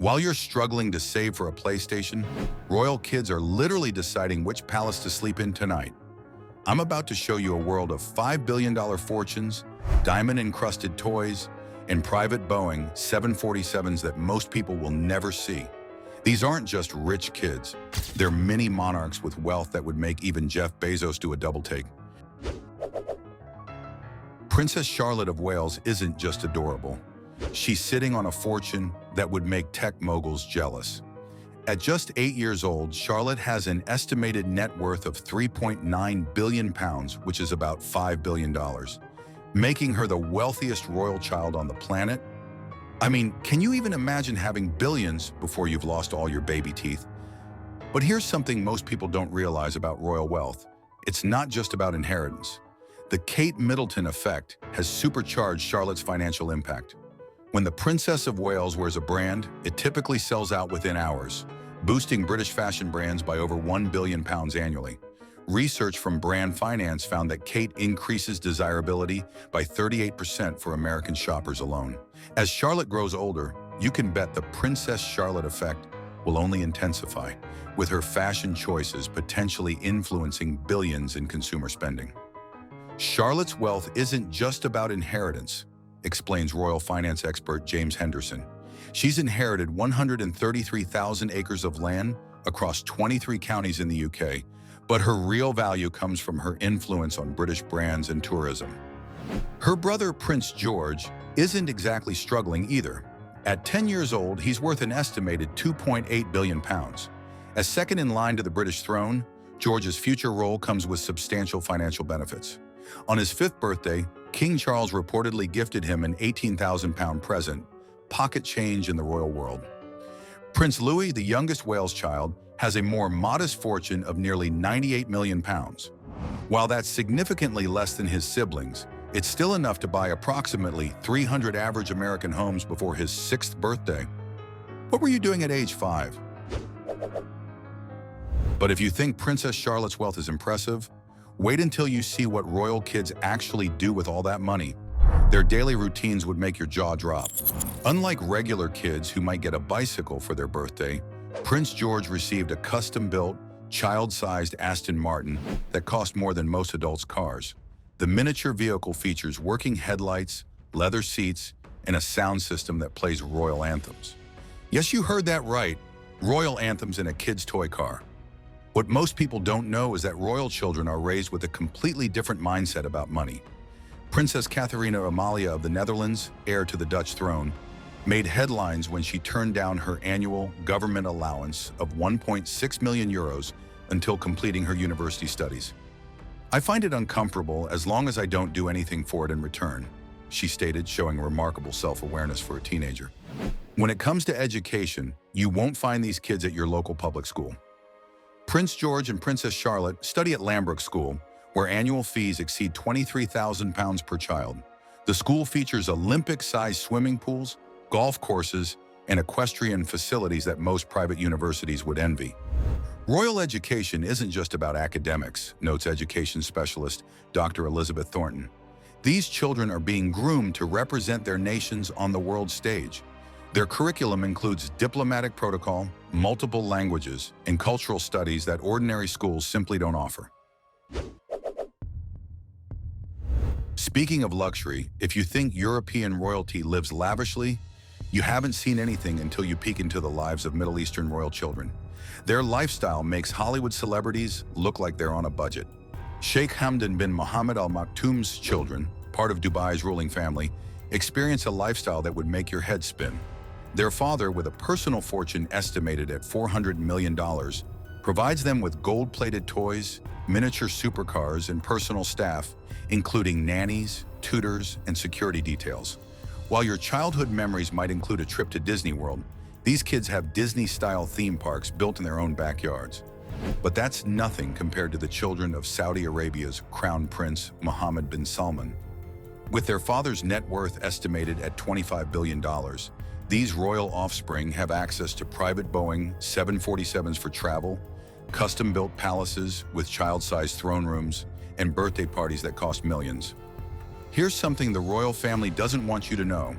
While you're struggling to save for a PlayStation, royal kids are literally deciding which palace to sleep in tonight. I'm about to show you a world of $5 billion fortunes, diamond-encrusted toys, and private Boeing 747s that most people will never see. These aren't just rich kids. They're mini monarchs with wealth that would make even Jeff Bezos do a double take. Princess Charlotte of Wales isn't just adorable. She's sitting on a fortune that would make tech moguls jealous. At just 8 years old, Charlotte has an estimated net worth of £3.9 billion, which is about $5 billion, making her the wealthiest royal child on the planet. I mean, can you even imagine having billions before you've lost all your baby teeth? But here's something most people don't realize about royal wealth. It's not just about inheritance. The Kate Middleton effect has supercharged Charlotte's financial impact. When the Princess of Wales wears a brand, it typically sells out within hours, boosting British fashion brands by over £1 billion annually. Research from Brand Finance found that Kate increases desirability by 38% for American shoppers alone. As Charlotte grows older, you can bet the Princess Charlotte effect will only intensify, with her fashion choices potentially influencing billions in consumer spending. Charlotte's wealth isn't just about inheritance, explains royal finance expert James Henderson. She's inherited 133,000 acres of land across 23 counties in the UK, but her real value comes from her influence on British brands and tourism. Her brother, Prince George, isn't exactly struggling either. At 10 years old, he's worth an estimated £2.8 billion. As second in line to the British throne, George's future role comes with substantial financial benefits. On his 5th birthday, King Charles reportedly gifted him an £18,000 present, pocket change in the royal world. Prince Louis, the youngest Wales child, has a more modest fortune of nearly £98 million. While that's significantly less than his siblings, it's still enough to buy approximately 300 average American homes before his 6th birthday. What were you doing at age 5? But if you think Princess Charlotte's wealth is impressive, wait until you see what royal kids actually do with all that money. Their daily routines would make your jaw drop. Unlike regular kids who might get a bicycle for their birthday, Prince George received a custom-built, child-sized Aston Martin that cost more than most adults' cars. The miniature vehicle features working headlights, leather seats, and a sound system that plays royal anthems. Yes, you heard that right, royal anthems in a kid's toy car. What most people don't know is that royal children are raised with a completely different mindset about money. Princess Catharina Amalia of the Netherlands, heir to the Dutch throne, made headlines when she turned down her annual government allowance of €1.6 million until completing her university studies. "I find it uncomfortable as long as I don't do anything for it in return," she stated, showing remarkable self-awareness for a teenager. When it comes to education, you won't find these kids at your local public school. Prince George and Princess Charlotte study at Lambrook School, where annual fees exceed £23,000 per child. The school features Olympic-sized swimming pools, golf courses, and equestrian facilities that most private universities would envy. Royal education isn't just about academics, notes education specialist Dr. Elizabeth Thornton. These children are being groomed to represent their nations on the world stage. Their curriculum includes diplomatic protocol, multiple languages, and cultural studies that ordinary schools simply don't offer. Speaking of luxury, if you think European royalty lives lavishly, you haven't seen anything until you peek into the lives of Middle Eastern royal children. Their lifestyle makes Hollywood celebrities look like they're on a budget. Sheikh Hamdan bin Mohammed Al Maktoum's children, part of Dubai's ruling family, experience a lifestyle that would make your head spin. Their father, with a personal fortune estimated at $400 million, provides them with gold-plated toys, miniature supercars, and personal staff, including nannies, tutors, and security details. While your childhood memories might include a trip to Disney World, these kids have Disney-style theme parks built in their own backyards. But that's nothing compared to the children of Saudi Arabia's Crown Prince Mohammed bin Salman. With their father's net worth estimated at $25 billion, these royal offspring have access to private Boeing 747s for travel, custom-built palaces with child-sized throne rooms, and birthday parties that cost millions. Here's something the royal family doesn't want you to know.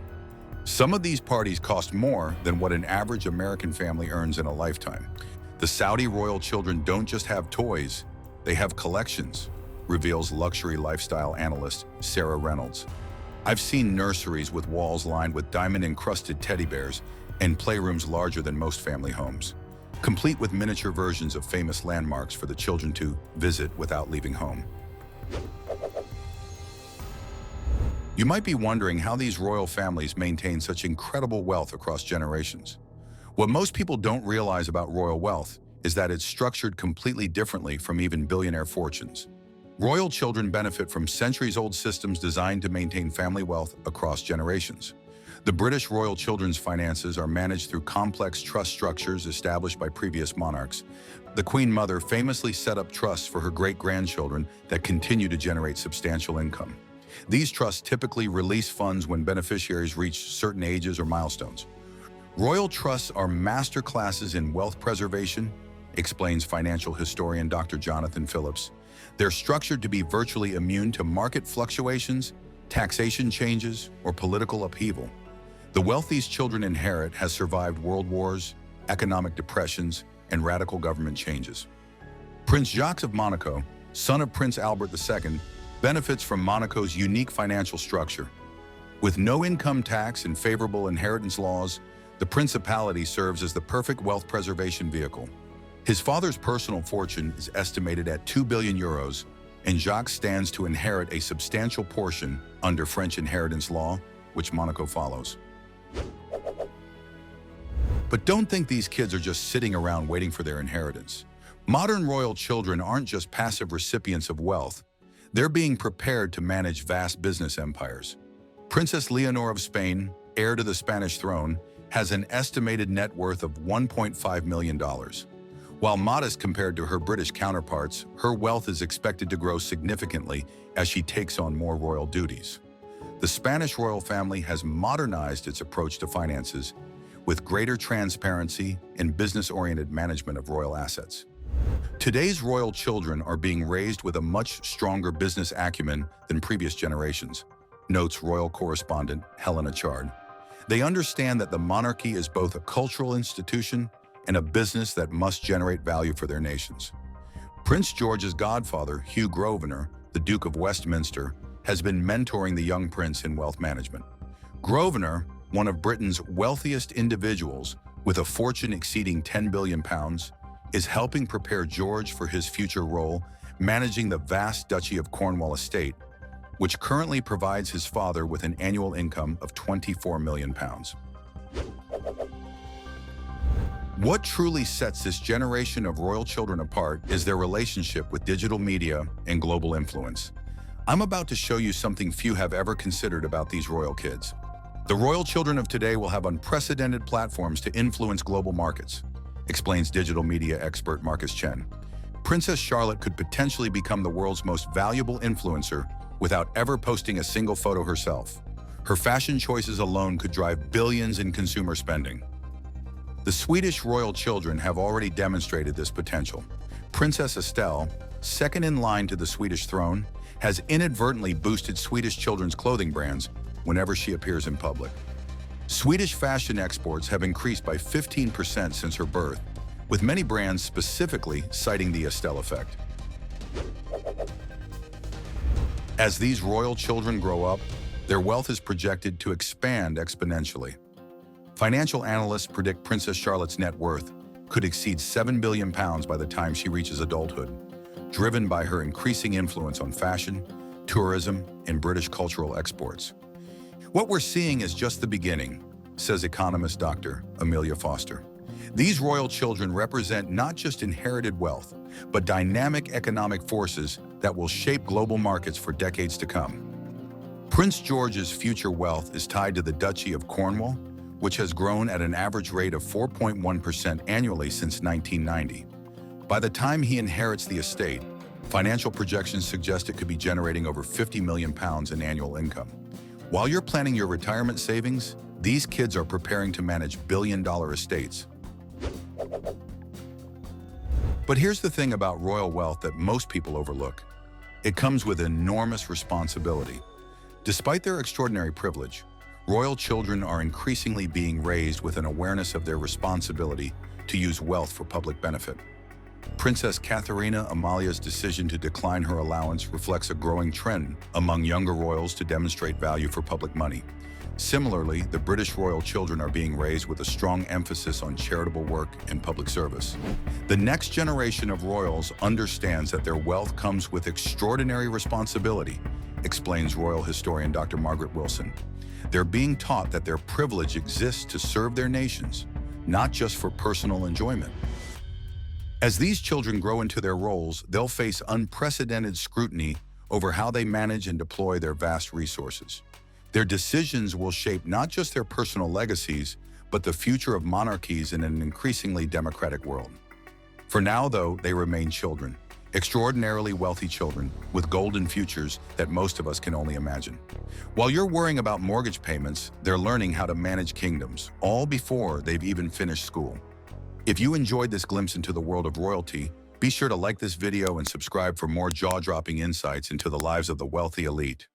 Some of these parties cost more than what an average American family earns in a lifetime. The Saudi royal children don't just have toys, they have collections, reveals luxury lifestyle analyst Sarah Reynolds. I've seen nurseries with walls lined with diamond-encrusted teddy bears and playrooms larger than most family homes, complete with miniature versions of famous landmarks for the children to visit without leaving home. You might be wondering how these royal families maintain such incredible wealth across generations. What most people don't realize about royal wealth is that it's structured completely differently from even billionaire fortunes. Royal children benefit from centuries-old systems designed to maintain family wealth across generations. The British royal children's finances are managed through complex trust structures established by previous monarchs. The Queen Mother famously set up trusts for her great-grandchildren that continue to generate substantial income. These trusts typically release funds when beneficiaries reach certain ages or milestones. Royal trusts are master classes in wealth preservation, explains financial historian Dr. Jonathan Phillips. They're structured to be virtually immune to market fluctuations, taxation changes, or political upheaval. The wealth these children inherit has survived world wars, economic depressions, and radical government changes. Prince Jacques of Monaco, son of Prince Albert II, benefits from Monaco's unique financial structure. With no income tax and favorable inheritance laws, the principality serves as the perfect wealth preservation vehicle. His father's personal fortune is estimated at 2 billion euros, and Jacques stands to inherit a substantial portion under French inheritance law, which Monaco follows. But don't think these kids are just sitting around waiting for their inheritance. Modern royal children aren't just passive recipients of wealth, they're being prepared to manage vast business empires. Princess Leonor of Spain, heir to the Spanish throne, has an estimated net worth of $1.5 million. While modest compared to her British counterparts, her wealth is expected to grow significantly as she takes on more royal duties. The Spanish royal family has modernized its approach to finances with greater transparency and business-oriented management of royal assets. Today's royal children are being raised with a much stronger business acumen than previous generations, notes royal correspondent Helena Chard. They understand that the monarchy is both a cultural institution and a business that must generate value for their nations. Prince George's godfather, Hugh Grosvenor, the Duke of Westminster, has been mentoring the young prince in wealth management. Grosvenor, one of Britain's wealthiest individuals with a fortune exceeding £10 billion, is helping prepare George for his future role managing the vast Duchy of Cornwall estate, which currently provides his father with an annual income of £24 million. What truly sets this generation of royal children apart is their relationship with digital media and global influence. I'm about to show you something few have ever considered about these royal kids. The royal children of today will have unprecedented platforms to influence global markets, explains digital media expert Marcus Chen. Princess Charlotte could potentially become the world's most valuable influencer without ever posting a single photo herself. Her fashion choices alone could drive billions in consumer spending. The Swedish royal children have already demonstrated this potential. Princess Estelle, second in line to the Swedish throne, has inadvertently boosted Swedish children's clothing brands whenever she appears in public. Swedish fashion exports have increased by 15% since her birth, with many brands specifically citing the Estelle effect. As these royal children grow up, their wealth is projected to expand exponentially. Financial analysts predict Princess Charlotte's net worth could exceed £7 billion by the time she reaches adulthood, driven by her increasing influence on fashion, tourism, and British cultural exports. What we're seeing is just the beginning, says economist Dr. Amelia Foster. These royal children represent not just inherited wealth, but dynamic economic forces that will shape global markets for decades to come. Prince George's future wealth is tied to the Duchy of Cornwall, which has grown at an average rate of 4.1% annually since 1990. By the time he inherits the estate, financial projections suggest it could be generating over £50 million in annual income. While you're planning your retirement savings, these kids are preparing to manage billion-dollar estates. But here's the thing about royal wealth that most people overlook. It comes with enormous responsibility. Despite their extraordinary privilege, Royal children are increasingly being raised with an awareness of their responsibility to use wealth for public benefit. Princess Katharina Amalia's decision to decline her allowance reflects a growing trend among younger royals to demonstrate value for public money. Similarly, the British royal children are being raised with a strong emphasis on charitable work and public service. The next generation of royals understands that their wealth comes with extraordinary responsibility, explains royal historian Dr. Margaret Wilson. They're being taught that their privilege exists to serve their nations, not just for personal enjoyment. As these children grow into their roles, they'll face unprecedented scrutiny over how they manage and deploy their vast resources. Their decisions will shape not just their personal legacies, but the future of monarchies in an increasingly democratic world. For now, though, they remain children, extraordinarily wealthy children with golden futures that most of us can only imagine. While you're worrying about mortgage payments, they're learning how to manage kingdoms, all before they've even finished school. If you enjoyed this glimpse into the world of royalty, be sure to like this video and subscribe for more jaw-dropping insights into the lives of the wealthy elite.